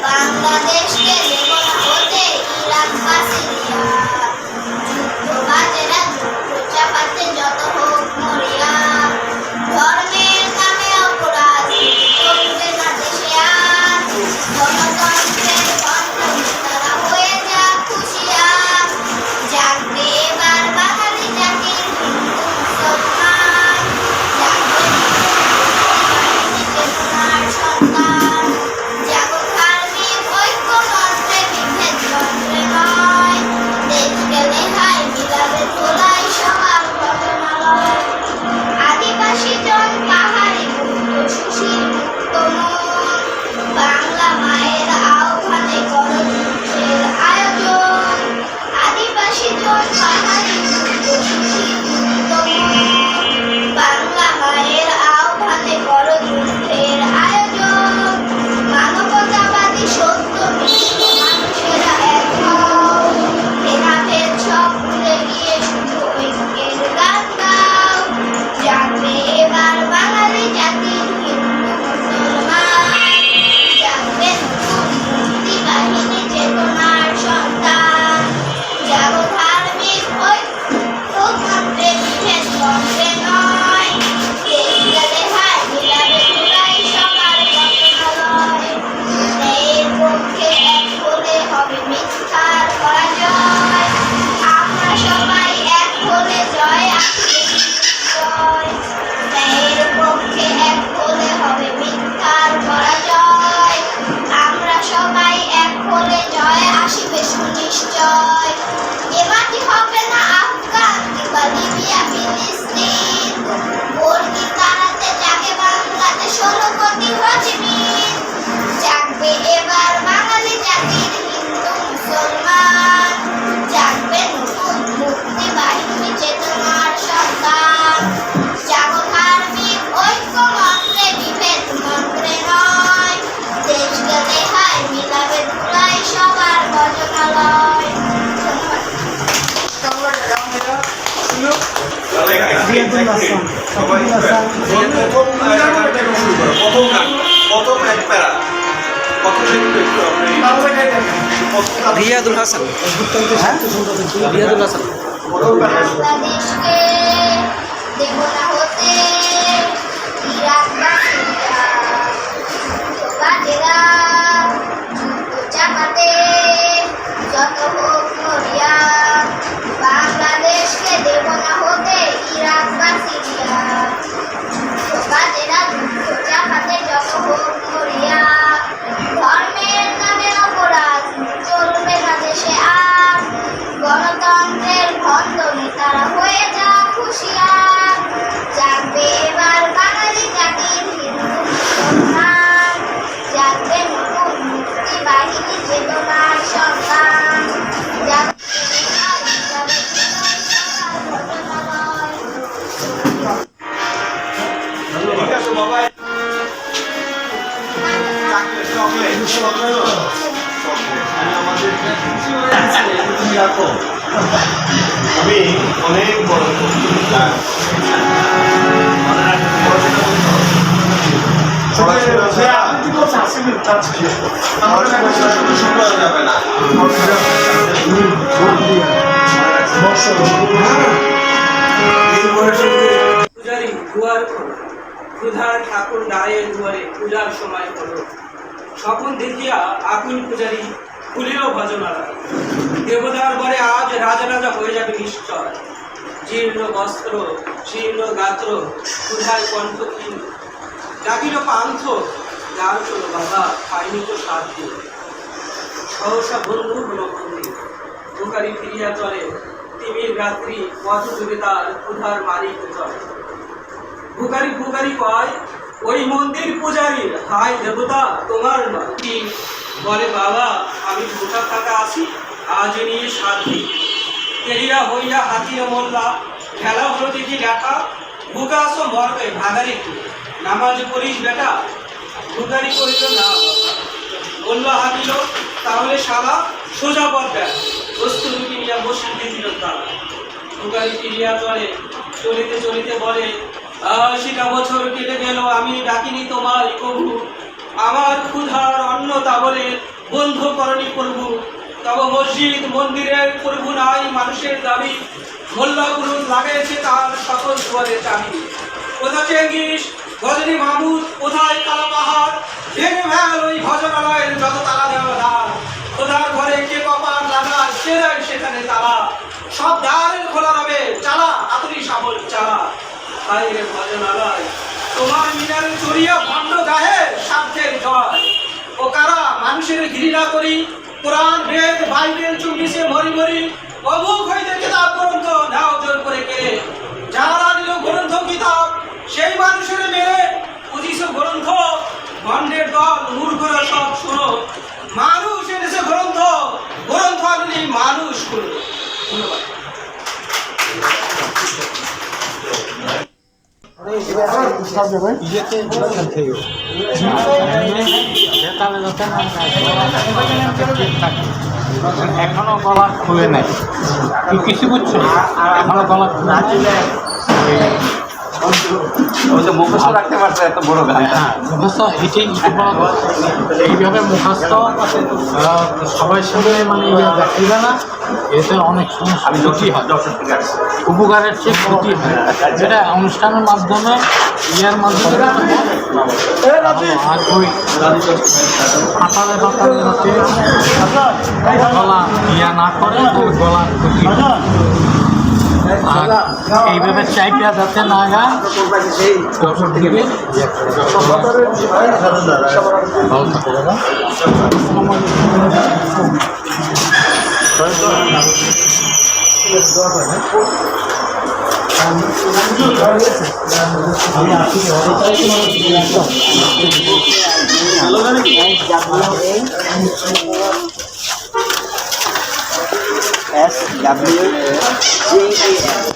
বাংলাদেশকে দেব না হতে ইরাক বা সিরিয়া, যুদ্ধবাজেরা যুদ্ধ চাপাতে যত হোক মরিয়া, ধর্মের নামে অপরাধ চলবে না দেশে আর, গণতন্ত্রের বন্ধন তারা হয়ে যাক হুঁশিয়ার, জাগবে এবার বাঙালি জাতির হিন্দু মুসলমান, জাগবে চেতনার সন্তান, জাগো ধার্মিক ঐক্যমন্ত্রে বিভেদ যন্ত্রে নয়, দেশকে নেহাই মিলাবে ধোলাই সবার ঘটনালয়, আদিবাসী জন পাহাড়ি মুক্ত সুশীল মুক্ত মন, বাংলা মায়ের আহ্বানে করো যুদ্ধের আয়োজন, আদিবাসী জন পাহাড়ি মুক্ত সুশীল মুক্ত মন, বাংলা মায়ের আহ্বানে করো যুদ্ধের আয়োজন, মানবতাবাদী সত্য মিশ্র মানুষেরা এক হও, ভেদাভেদ সব ভুলে গিয়ে শুধু ঐক্যের গান গাও, জাগবে এবার বাঙালি জাতির হিন্দু মুসলমান, জাগবে নতুন মুক্তি বাহিনী চেতনার সন্তান, জাগো ধার্মিক ঐক্যমন্ত্রে বিভেদ মন্ত্রে নয়, দেশ গেলে হায় মিলাবে ধুলাই সবার ঘটনালয়, ন্যায়ের পক্ষে এক হলে হবে মিথ্যার পরাজয়, আমরা সবাই এক হলে জয় আসবে নিশ্চয়, ন্যায়ের পক্ষে এক হলে হবে মিথ্যার পরাজয়, আমরা সবাই এক হলে জয় আসবে সুনিশ্চয়, এ মাটি হবে না আফগান কিংবা লিবিয়া ফিলিস্তিন, বর্গি তাড়াতে জাগে বাংলাদেশ 16 কোটি হজিমিন, জাগবে এবার বাঙালি জাতির হিন্দু মুসলমান, জাগবে নতুন মুক্তি বাহিনী চেতনার সন্তান, জাগো ধার্মিক ঐক্য মন্ত্রে বিভেদ মন্ত্রে নয়, দেশ গেলে হায় মিলাবে ধুলাই সবার ভজনালয়। রিয়াদুল হাসান, রিয়াদুল হাসান। বাংলাদেশকে দেব না হতে ইরাক বা সিরিয়া, যুদ্ধবাজেরা যুদ্ধ চাপাতে যত হোক মরিয়া, বাংলাদেশকে দেব না হতে ইরাক বা সিরিয়া, যুদ্ধবাজেরা যুদ্ধ চাপাতে যত হোক মরিয়া, ধর্মের নামে অপরাধ চলবে না দেশে আর, গণতন্ত্রের বন্ধনে তারা হয়ে যাক হুঁশিয়ার, জাগবে এবার বাঙালি জাতির হিন্দু মুসলমান, জাগবে নতুন মুক্তি বাহিনী চেতনার সন্তান, জাগবে আমি অনেক বড় পূজারি দুয়ার খোলো, ক্ষুধার ঠাকুর দাঁড়িয়ে দুয়ারে পূজার সময় হলো, স্বপন দেখিয়া আকুল পূজারি খুলিল ভজনালয়, দেবতার বরে আজ রাজরাজা হয়ে যাবে নিশ্চয়, জীর্ণ বস্ত্র শীর্ণ গাত্র ক্ষুধায় কণ্ঠহীন, ডাকিল পান্থ যার চলো বাবা পাইনি তো সাধ্য, সহসা বন্ধু হলো বন্দি, ভুকারি ফিরিয়া চলে তিমির রাত্রি পথ জুড়ে তার ক্ষুধার মালিক চলে, ভুকারি ভুকারি কয় ওই মন্দির পূজারী, হাই দেবতা তোমার নয়, কি বলে বাবা আমি ভুকা থাকা আসি আজ নিয়ে সাথী, তেরিয়া হইয়া হাতির মোল্লা খেলা হলো দেখি লেখা, ভুকা আসো মরবে ভাগারি নামাজ পড়িস বেটা, ভুকারি করিল না বাবা, বলল হাতিল তাহলে শালা সোজা পথ দেখ, বস্তু রুটি নিয়ে বসে দিয়েছিল তারা, ভুকারি ফিরিয়া চলে চলিতে চলিতে বলে 80টা বছর কেটে গেল আমি ডাকিনি তোমায় কবু, আমার ক্ষুধার অন্নতা বলে বন্ধ করণী প্রভু। তব মসজিদ মন্দিরের প্রভু নাই মানুষের দাবি, মোল্লা গুরু লাগাইছে তার সকল দুয়ারে চাবি। কোথা চেঙ্গিস গজনী মাহমুদ, কোথায় কালা পাহাড়, ভেঙে ভেল ওই ভজনালয়ের যত তালা দেওয়া দ্বার। খোদার ঘরে কে কপার লাগায় সে দেয় সেখানে তালা, সব দ্বারের খোলা রবে চালা আতুরি সাবল চালা। হায় রে ভজনালয় তোমার মিনারে চড়িয়া ভণ্ড গাহে স্বার্থের জয়। ও কারা মানুষের ঘৃণা করি, কোরআন বেদ বাইবেল চুম্বিছে মরি মরি। অমুক হইতে কিতাব গ্রন্থ নাও জোর করে কেড়ে, যারা নিল গ্রন্থ কিতাব সেই মানুষের মেরে। বুঝিস গ্রন্থ ভণ্ডের দল মূর্খরা সব শোনো, মানুষ এনেছে গ্রন্থ, গ্রন্থ আনলি মানুষ করলো। ধন্যবাদ। এখনো গলা খুলে নাই, তুই কিছু বুঝছো না, এখনো গলা মুখস্থ রাখতে পারছে এত বড় গান। হ্যাঁ মুখস্থ এটাই বড় কথা। এইভাবে মুখস্থ সবাই সঙ্গে মানে দেখিবে না, এতে অনেক সমস্যা ক্ষতি হয়, উপকারের চেয়ে ক্ষতি হয়। যেটা অনুষ্ঠানের মাধ্যমে ইয়ার মাধ্যমে আর ওই হাতালে হাতালে হাতে গলা ইয়া না করে ওই গলার ক্ষতি হয়। আর এইভাবে চাইটা যাতে না গান দর্শক দিকে ভালো থাকে দাদা। SWJAN